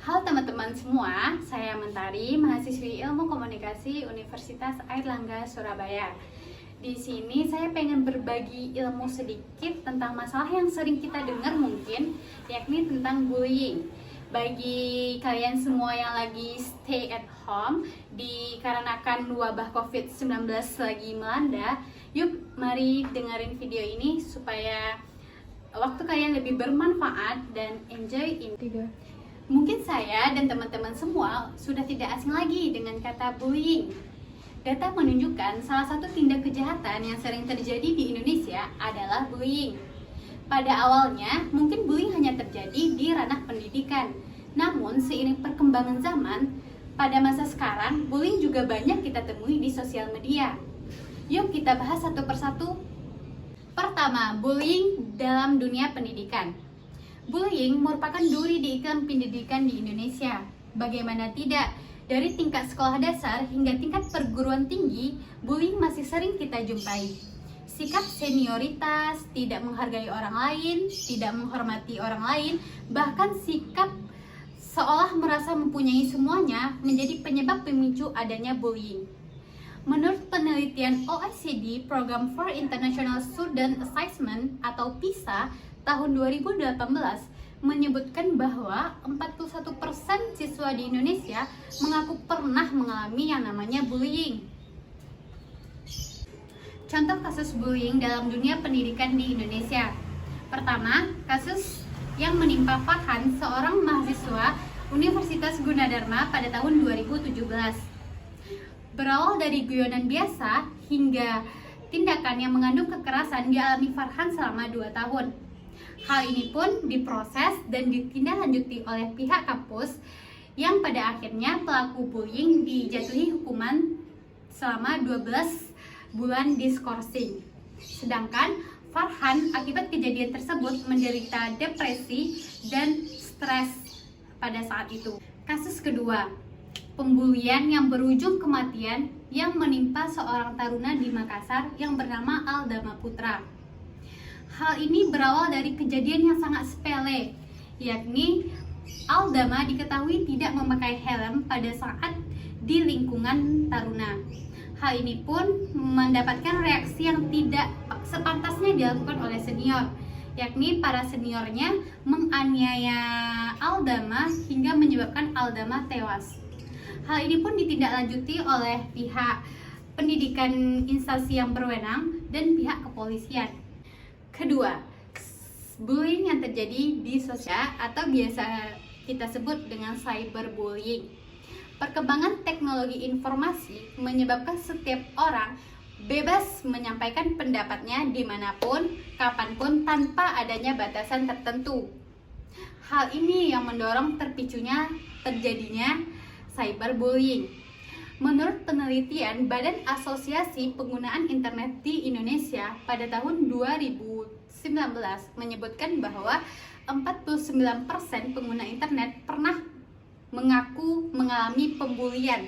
Halo teman-teman semua, saya Mentari, mahasiswi Ilmu Komunikasi Universitas Airlangga Surabaya. Di sini saya pengen berbagi ilmu sedikit tentang masalah yang sering kita dengar mungkin, yakni tentang bullying. Bagi kalian semua yang lagi stay at home dikarenakan wabah COVID-19 lagi melanda, yuk mari dengerin video ini supaya waktu kalian lebih bermanfaat dan enjoy ini. Mungkin saya dan teman-teman semua sudah tidak asing lagi dengan kata bullying. Data menunjukkan salah satu tindak kejahatan yang sering terjadi di Indonesia adalah bullying. Pada awalnya, mungkin bullying hanya terjadi di ranah pendidikan. Namun, seiring perkembangan zaman, pada masa sekarang, bullying juga banyak kita temui di sosial media. Yuk kita bahas satu persatu. Pertama, bullying dalam dunia pendidikan. Bullying merupakan duri di iklim pendidikan di Indonesia. Bagaimana tidak, dari tingkat sekolah dasar hingga tingkat perguruan tinggi, bullying masih sering kita jumpai. Sikap senioritas, tidak menghargai orang lain, tidak menghormati orang lain, bahkan sikap seolah merasa mempunyai semuanya menjadi penyebab pemicu adanya bullying. Menurut penelitian OECD, Program for International Student Assessment atau PISA, tahun 2018 menyebutkan bahwa 41% siswa di Indonesia mengaku pernah mengalami yang namanya bullying. Contoh kasus bullying dalam dunia pendidikan di Indonesia. Pertama, kasus yang menimpa Farhan, seorang mahasiswa Universitas Gunadarma pada tahun 2017. Berawal dari guyonan biasa hingga tindakan yang mengandung kekerasan dialami Farhan selama 2 tahun. Hal ini pun diproses dan ditindaklanjuti oleh pihak kampus yang pada akhirnya pelaku bullying dijatuhi hukuman selama 12 bulan diskorsing. Sedangkan Farhan akibat kejadian tersebut menderita depresi dan stres pada saat itu. Kasus kedua, pembulian yang berujung kematian yang menimpa seorang taruna di Makassar yang bernama Aldama Putra. Hal ini berawal dari kejadian yang sangat sepele, yakni Aldama diketahui tidak memakai helm pada saat di lingkungan taruna. Hal ini pun mendapatkan reaksi yang tidak sepantasnya dilakukan oleh senior, yakni para seniornya menganiaya Aldama hingga menyebabkan Aldama tewas. Hal ini pun ditindaklanjuti oleh pihak pendidikan instansi yang berwenang dan pihak kepolisian. Kedua, bullying yang terjadi di sosial atau biasa kita sebut dengan cyberbullying. Perkembangan teknologi informasi menyebabkan setiap orang bebas menyampaikan pendapatnya dimanapun, kapanpun tanpa adanya batasan tertentu. Hal ini yang mendorong terjadinya cyberbullying. Menurut penelitian Badan Asosiasi Penggunaan Internet di Indonesia pada tahun 2019 menyebutkan bahwa 49% pengguna internet pernah mengaku mengalami pembulian.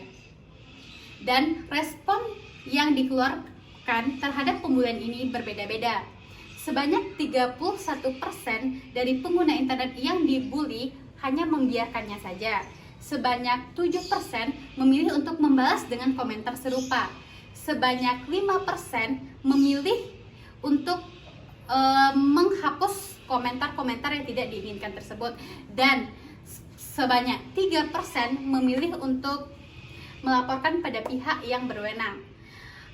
Dan respon yang dikeluarkan terhadap pembulian ini berbeda-beda. Sebanyak 31% dari pengguna internet yang dibully hanya membiarkannya saja. Sebanyak 7% memilih untuk membalas dengan komentar serupa. Sebanyak 5% memilih untuk menghapus komentar-komentar yang tidak diinginkan tersebut. Dan sebanyak 3% memilih untuk melaporkan pada pihak yang berwenang.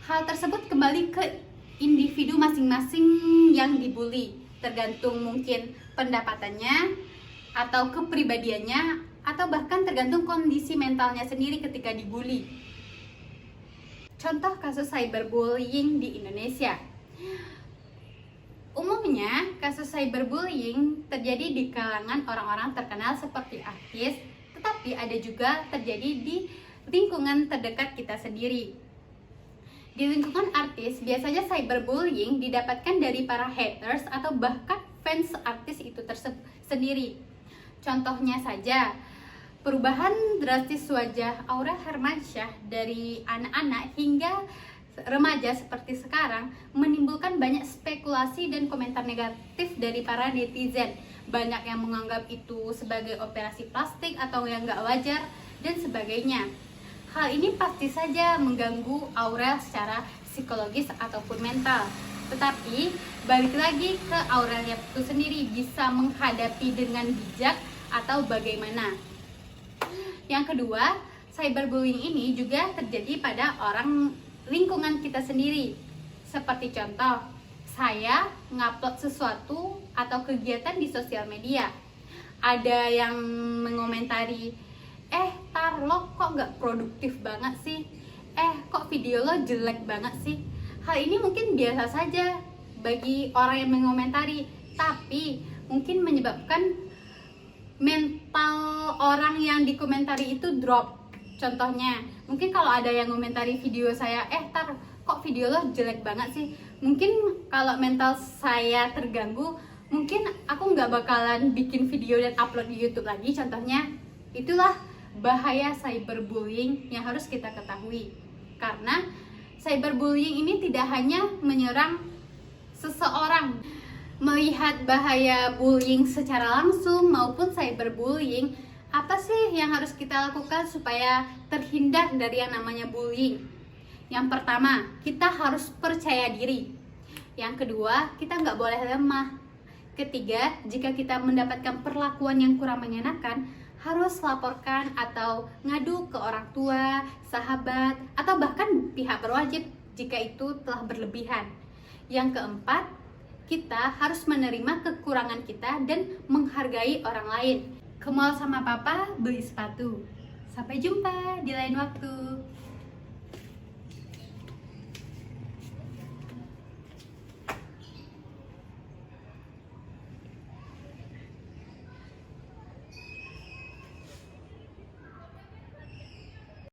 Hal tersebut kembali ke individu masing-masing yang dibully, tergantung mungkin pendapatannya atau kepribadiannya, atau bahkan tergantung kondisi mentalnya sendiri ketika dibully. Contoh kasus cyberbullying di Indonesia. Umumnya, kasus cyberbullying terjadi di kalangan orang-orang terkenal seperti artis, tetapi ada juga terjadi di lingkungan terdekat kita sendiri. Di lingkungan artis, biasanya cyberbullying didapatkan dari para haters atau bahkan fans artis itu sendiri. Contohnya saja, perubahan drastis wajah Aurel Hermansyah dari anak-anak hingga remaja seperti sekarang menimbulkan banyak spekulasi dan komentar negatif dari para netizen. banyak yang menganggap itu sebagai operasi plastik atau yang nggak wajar dan sebagainya. Hal ini pasti saja mengganggu Aurel secara psikologis ataupun mental. Tetapi balik lagi ke Aurelnya itu sendiri, bisa menghadapi dengan bijak atau bagaimana. Yang kedua, cyberbullying ini juga terjadi pada orang lingkungan kita sendiri. Seperti contoh, saya ngupload sesuatu atau kegiatan di sosial media. Ada yang mengomentari, tar lo kok gak produktif banget sih? Kok video lo jelek banget sih? Hal ini mungkin biasa saja bagi orang yang mengomentari, tapi mungkin menyebabkan mental orang yang dikomentari itu drop. Contohnya, mungkin kalau ada yang komentari video saya, tar kok video lo jelek banget sih? Mungkin kalau mental saya terganggu, mungkin aku nggak bakalan bikin video dan upload di YouTube lagi. Contohnya, itulah bahaya cyberbullying yang harus kita ketahui. Karena cyberbullying ini tidak hanya menyerang seseorang. Melihat bahaya bullying secara langsung maupun cyberbullying, apa sih yang harus kita lakukan supaya terhindar dari yang namanya bullying? Yang pertama, kita harus percaya diri. Yang kedua, kita nggak boleh lemah. Ketiga, jika kita mendapatkan perlakuan yang kurang mengenakan, harus laporkan atau ngadu ke orang tua, sahabat, atau bahkan pihak berwajib jika itu telah berlebihan. Yang keempat, kita harus menerima kekurangan kita dan menghargai orang lain. Ke mall sama papa beli sepatu. Sampai jumpa di lain waktu.